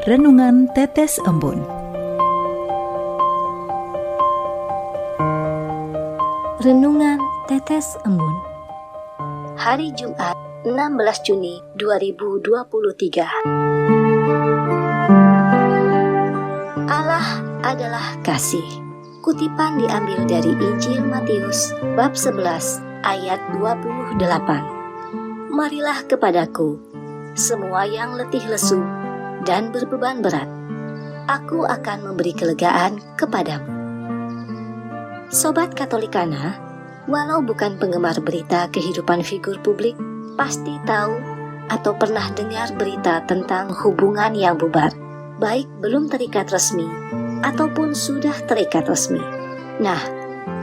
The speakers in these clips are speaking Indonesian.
Renungan Tetes Embun. Renungan Tetes Embun. Hari Jumat, 16 Juni 2023. Allah adalah kasih. Kutipan diambil dari Injil Matius bab 11 ayat 28. Marilah kepadaku, semua yang letih lesu dan berbeban berat, aku akan memberi kelegaan kepadamu. Sobat Katolikana, walau bukan penggemar berita kehidupan figur publik, pasti tahu atau pernah dengar berita tentang hubungan yang bubar, baik belum terikat resmi ataupun sudah terikat resmi. Nah,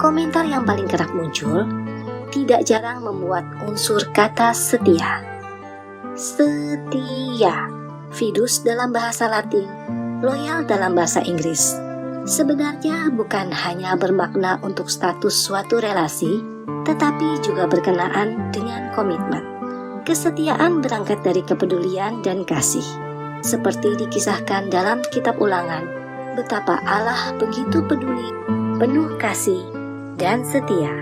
komentar yang paling kerap muncul tidak jarang memuat unsur kata setia. Setia, fidus dalam bahasa Latin, loyal dalam bahasa Inggris. Sebenarnya bukan hanya bermakna untuk status suatu relasi, tetapi juga berkenaan dengan komitmen. Kesetiaan berangkat dari kepedulian dan kasih. Seperti dikisahkan dalam kitab Ulangan, betapa Allah begitu peduli, penuh kasih, dan setia.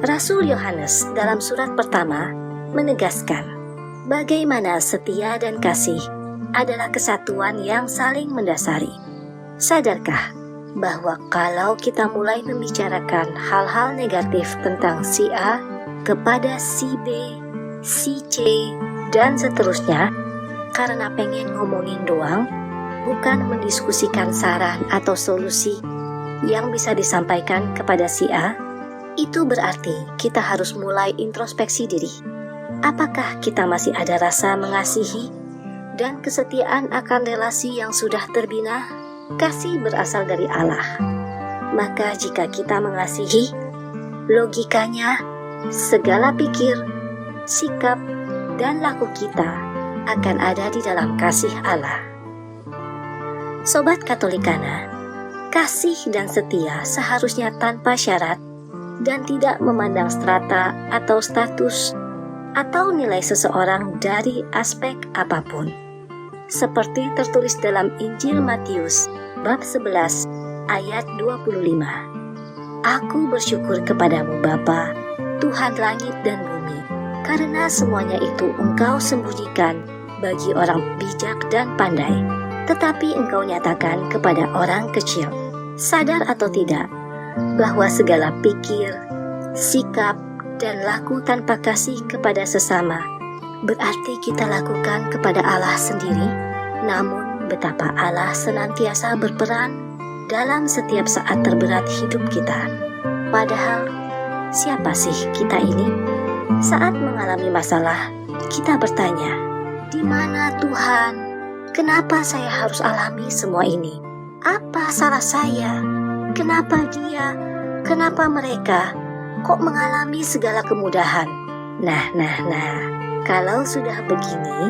Rasul Yohanes dalam surat pertama menegaskan, bagaimana setia dan kasih adalah kesatuan yang saling mendasari. Sadarkah bahwa kalau kita mulai membicarakan hal-hal negatif tentang si A kepada si B, si C, dan seterusnya, karena pengen ngomongin doang, bukan mendiskusikan saran atau solusi yang bisa disampaikan kepada si A, itu berarti kita harus mulai introspeksi diri. Apakah kita masih ada rasa mengasihi dan kesetiaan akan relasi yang sudah terbina? Kasih berasal dari Allah. Maka jika kita mengasihi, logikanya segala pikir, sikap, dan laku kita akan ada di dalam kasih Allah. Sobat Katolikana, kasih dan setia seharusnya tanpa syarat dan tidak memandang strata atau status atau nilai seseorang dari aspek apapun. Seperti tertulis dalam Injil Matius bab 11 ayat 25. Aku bersyukur kepadamu Bapa, Tuhan langit dan bumi, karena semuanya itu Engkau sembunyikan bagi orang bijak dan pandai, tetapi Engkau nyatakan kepada orang kecil. Sadar atau tidak, bahwa segala pikir, sikap, dan laku tanpa kasih kepada sesama berarti kita lakukan kepada Allah sendiri. Namun betapa Allah senantiasa berperan dalam setiap saat terberat hidup kita. Padahal siapa sih kita ini? Saat mengalami masalah, kita bertanya, di mana Tuhan? Kenapa saya harus alami semua ini? Apa salah saya? Kenapa dia? Kenapa mereka? Kok mengalami segala kemudahan? Nah, kalau sudah begini,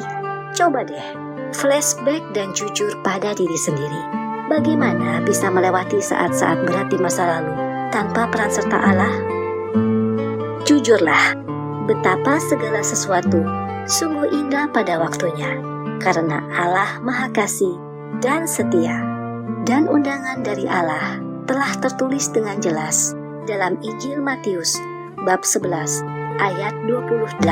coba deh flashback dan jujur pada diri sendiri. Bagaimana bisa melewati saat-saat berat di masa lalu tanpa peran serta Allah? Jujurlah, betapa segala sesuatu sungguh indah pada waktunya, karena Allah Maha Kasih dan setia. Dan undangan dari Allah telah tertulis dengan jelas dalam Injil Matius bab 11 ayat 28.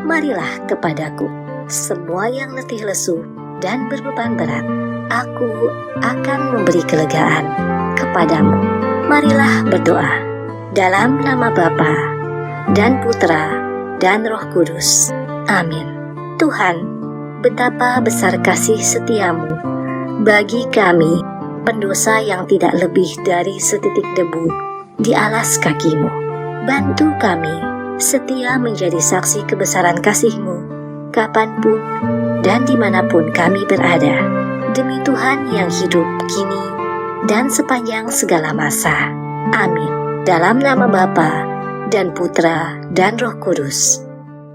Marilah kepadaku, semua yang letih lesu dan berbeban berat, aku akan memberi kelegaan kepadamu. Marilah berdoa dalam nama Bapa dan Putra dan Roh Kudus. Amin. Tuhan, betapa besar kasih setiamu bagi kami, pendosa yang tidak lebih dari setitik debu di alas kakimu. Bantu kami setia menjadi saksi kebesaran kasih-Mu kapanpun dan dimanapun kami berada, demi Tuhan yang hidup kini dan sepanjang segala masa. Amin. Dalam nama Bapa dan Putra dan Roh Kudus.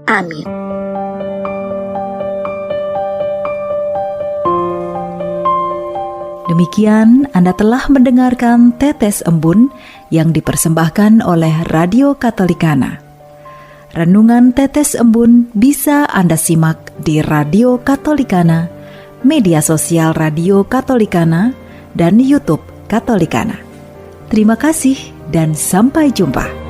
Amin. Demikian Anda telah mendengarkan Tetes Embun yang dipersembahkan oleh Radio Katolikana. Renungan Tetes Embun bisa Anda simak di Radio Katolikana media sosial Radio Katolikana, dan YouTube Katolikana. Terima kasih dan sampai jumpa.